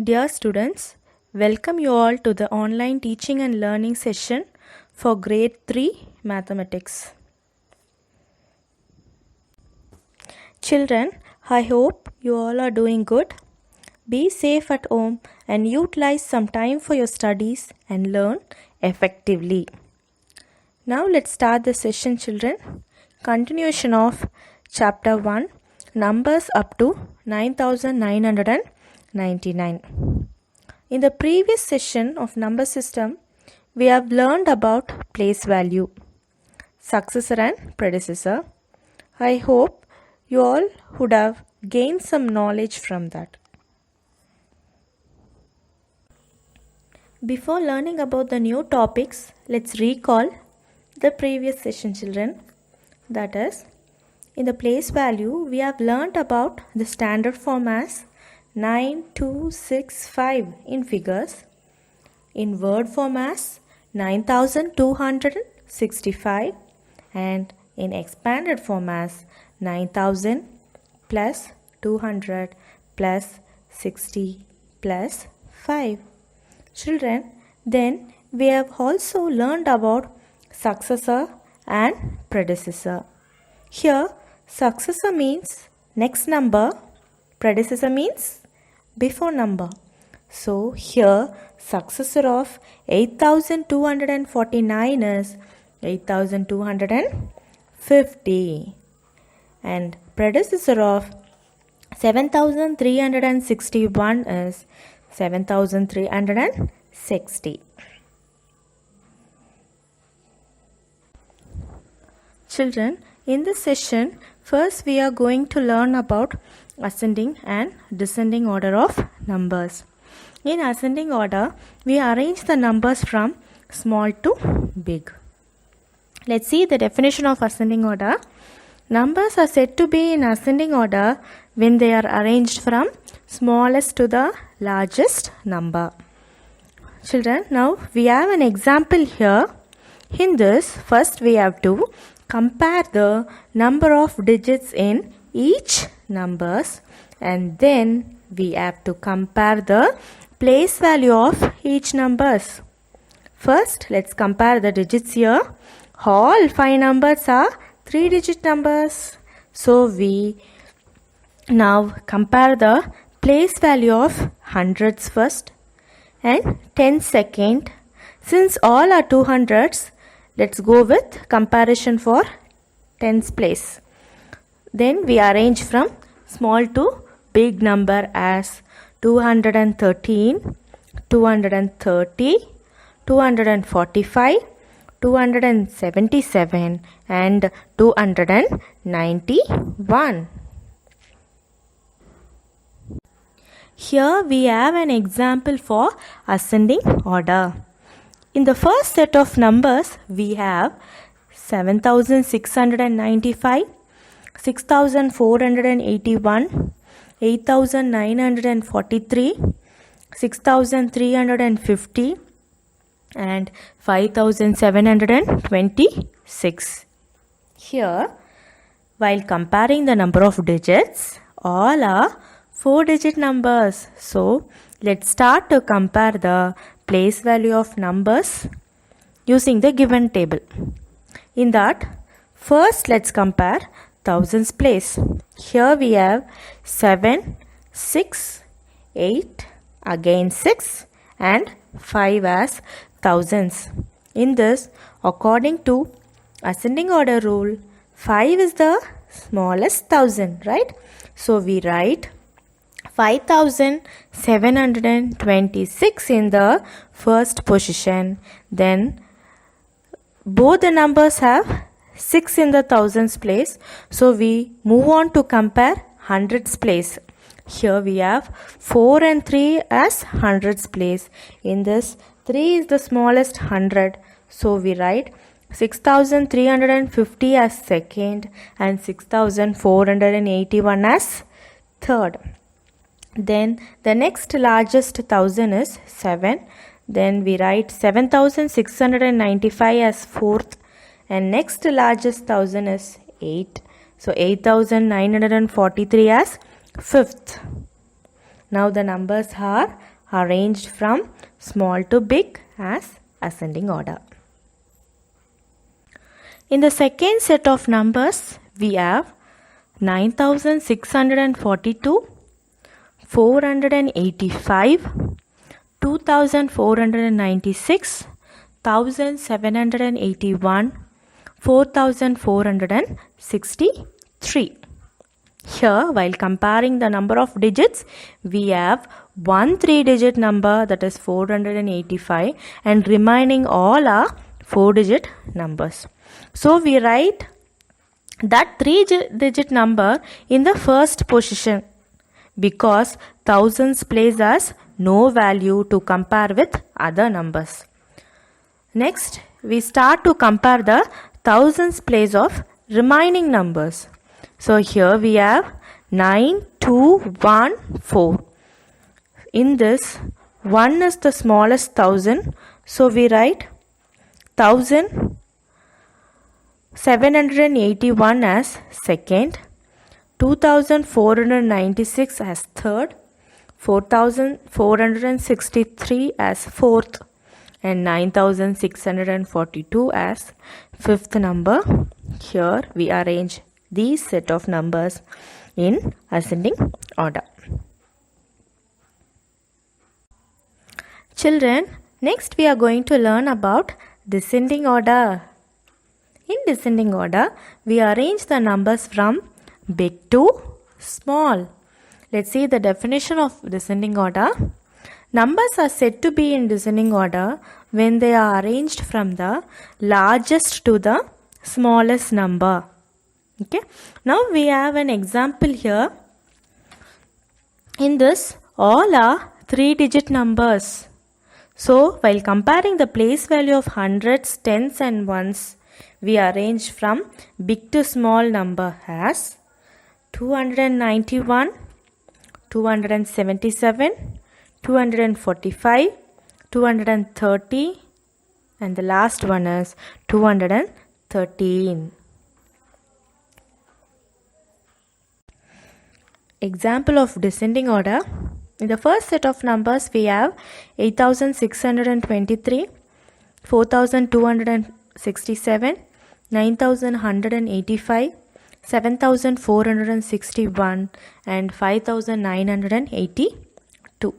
Dear students, welcome you all to the online teaching and learning session for grade 3 mathematics. Children, I hope you all are doing good. Be safe at home and utilize some time for your studies and learn effectively. Now let's start the session, children. Continuation of chapter 1, numbers up to 9999. In the previous session of number system, we have learned about place value, successor and predecessor. I hope you all would have gained some knowledge from that. Before learning about the new topics, let's recall the previous session, children. That is, in the place value, we have learnt about the standard form as 9265 in figures, in word form as 9265, and in expanded form as 9000 plus 200 plus 60 plus 5. Children, then we have also learned about successor and predecessor. Here, successor means next number, predecessor means before number. So, here successor of 8249 is 8250, and predecessor of 7361 is 7360. Children, in this session, first we are going to learn about ascending and descending order of numbers. In ascending order, we arrange the numbers from small to big. Let's see the definition of ascending order. Numbers are said to be in ascending order when they are arranged from smallest to the largest number. Children, now we have an example here. In this, first we have to compare the number of digits in each numbers, and then we have to compare the place value of each numbers. First, let's compare the digits here. All 5 numbers are 3-digit numbers. So we now compare the place value of hundreds first and 10 second. Since all are 200s, let's go with comparison for tens place. Then we arrange from small to big number as 213, 230, 245, 277 and 291. Here we have an example for ascending order. In the first set of numbers, we have 7695, 6481, 8943, 6350 and 5726. Here, while comparing the number of digits, all are 4-digit numbers. So, let's start to compare the place value of numbers using the given table. In that, first let's compare thousands place. Here we have 7, 6, 8, again 6 and 5 as thousands. In this, according to ascending order rule, 5 is the smallest thousand, right? So we write 5726 in the first position. Then both the numbers have 6 in the thousands place. So we move on to compare hundreds place. Here we have 4 and 3 as hundreds place. In this, 3 is the smallest hundred. So we write 6350 as second and 6481 as third. Then the next largest thousand is 7. Then we write 7695 as fourth, and next largest thousand is 8. So 8943 as fifth. Now the numbers are arranged from small to big as ascending order. In the second set of numbers, we have 9642, 485, 2496, 1781, 4463. Here, while comparing the number of digits, we have one 3-digit number, that is 485, and remaining all are 4-digit numbers. So we write that 3-digit number in the first position because thousands place as no value to compare with other numbers. Next, we start to compare the thousands place of remaining numbers. So here we have 9214. In this, 1 is the smallest thousand, so we write 1781 as second, 2496 as third, 4463 as fourth, and 9642 as fifth number. Here we arrange these set of numbers in ascending order. Children, next we are going to learn about descending order. In descending order, we arrange the numbers from big to small. Let's see the definition of descending order. Numbers are said to be in descending order when they are arranged from the largest to the smallest number. Okay. Now we have an example here. In this, all are 3-digit numbers. So, while comparing the place value of hundreds, tens and ones, we arrange from big to small number as 291, 277, 245, 230, and the last one is 213. Example of descending order. In the first set of numbers, we have 8623, 4267, 9185, 7461, and 5982.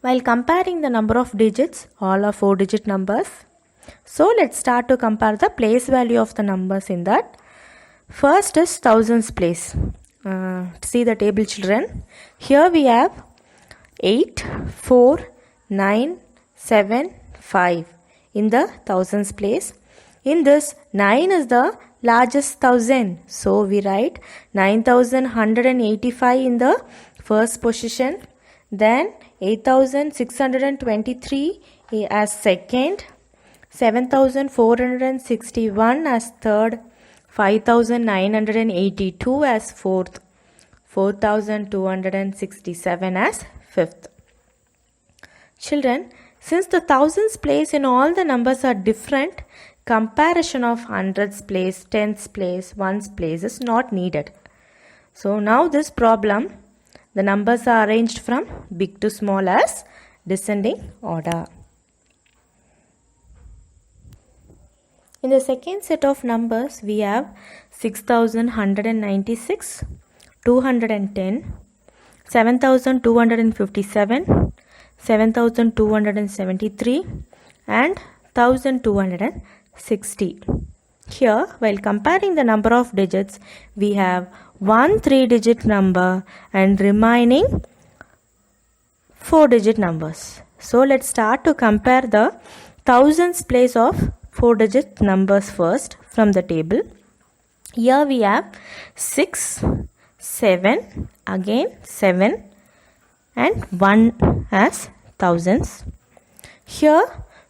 While comparing the number of digits, all are 4-digit numbers. So let's start to compare the place value of the numbers in that. First is thousands place. See the table, children. Here we have 8, 4, 9, 7, 5 in the thousands place. In this, 9 is the largest thousand. So we write 9185 in the first position. Then 8623 as second. 7461 as third. 5982 as fourth, 4267 as fifth. Children, since the thousands place in all the numbers are different, comparison of hundreds place, tens place, ones place is not needed. So now this problem, the numbers are arranged from big to small as descending order. In the second set of numbers, we have 6196, 210, 7257, 7273, and 1260. Here, while comparing the number of digits, we have one 3-digit number and remaining 4-digit numbers. So let's start to compare the thousands place of 4-digit numbers first from the table. Here we have 6, 7, again 7, and 1 as thousands. Here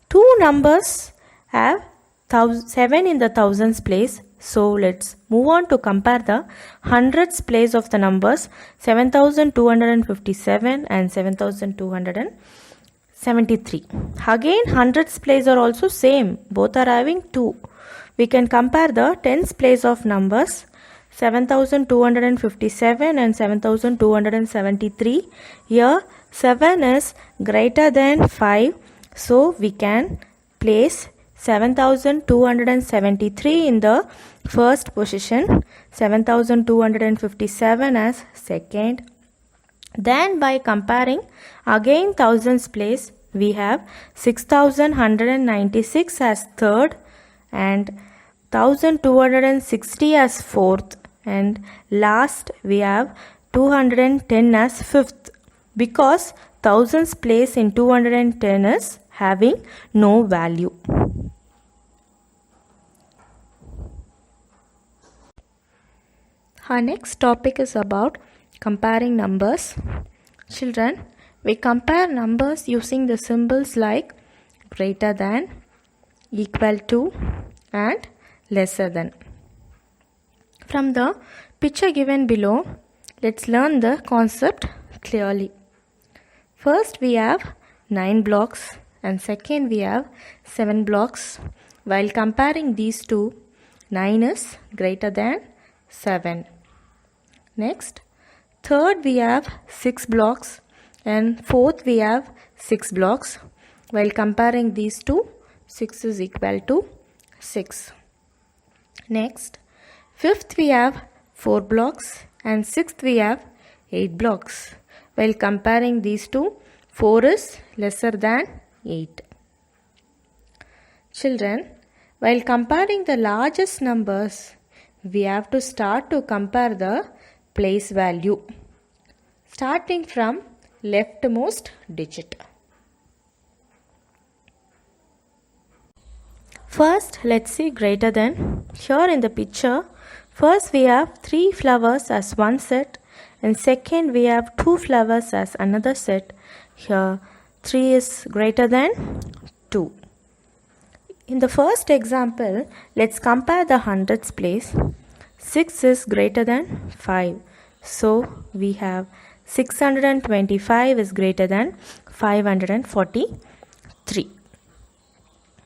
2 numbers have 7 in the thousands place. So let's move on to compare the hundreds place of the numbers 7257 and 7273. Again, hundreds place are also same. Both are having 2. We can compare the tens place of numbers 7257 and 7273. Here 7 is greater than 5, so we can place 7273 in the first position, 7257 as second. Then by comparing again thousands place, we have 6196 as third and 1260 as fourth, and last we have 210 as fifth, because thousands place in 210 is having no value. Our next topic is about comparing numbers. Children, we compare numbers using the symbols like greater than, equal to and lesser than. From the picture given below, let's learn the concept clearly. First we have 9 blocks and second we have 7 blocks. While comparing these two, 9 is greater than 7. Next, third we have 6 blocks and fourth we have 6 blocks. While comparing these two, 6 is equal to 6. Next, fifth we have 4 blocks and sixth we have 8 blocks. While comparing these two, 4 is lesser than 8. Children, while comparing the largest numbers, we have to start to compare the place value, starting from leftmost digit. First, let's see greater than. Here in the picture, first we have 3 flowers as one set and second we have 2 flowers as another set. Here 3 is greater than 2. In the first example, let's compare the hundreds place. 6 is greater than 5. So we have 625 is greater than 543.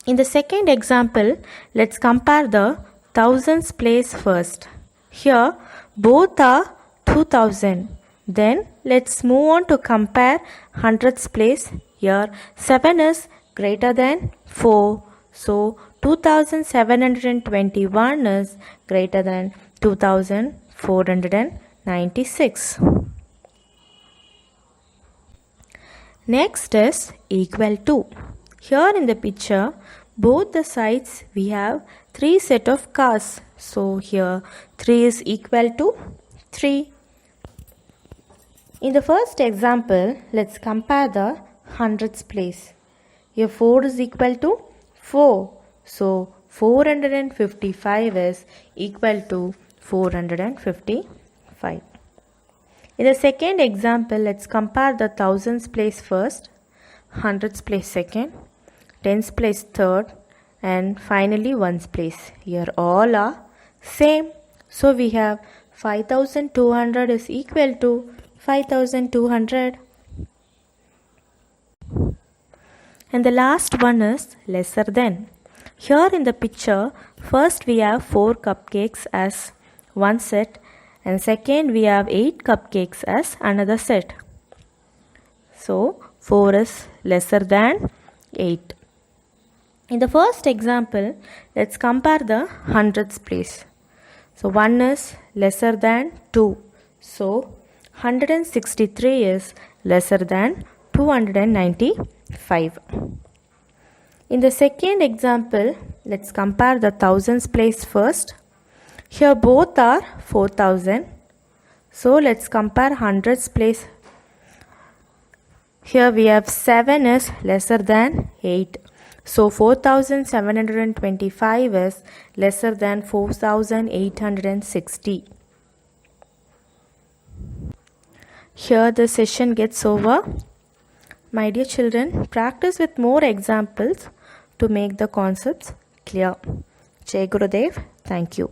In the second example, let's compare the thousands place first. Here both are 2000. Then let's move on to compare hundreds place. Here 7 is greater than 4. So 2721 is greater than 2496. Next is equal to. Here in the picture, both the sides we have 3 set of cars. So here 3 is equal to 3. In the first example, let's compare the hundreds place. Here 4 is equal to 4. So 455 is equal to 455. In the second example, let's compare the thousands place first, hundreds place second, tens place third, and finally ones place. Here all are same. So we have 5200 is equal to 5200. And the last one is lesser than. Here in the picture, first we have 4 cupcakes as one set and second we have 8 cupcakes as another set. So 4 is lesser than 8. In the first example, let's compare the hundreds place. So 1 is lesser than 2. So 163 is lesser than 295. In the second example, let's compare the thousands place first. Here both are 4000. So let's compare hundreds place. Here we have 7 is lesser than 8. So 4725 is lesser than 4860. Here the session gets over. My dear children, practice with more examples to make the concepts clear. Jai Gurudev, thank you.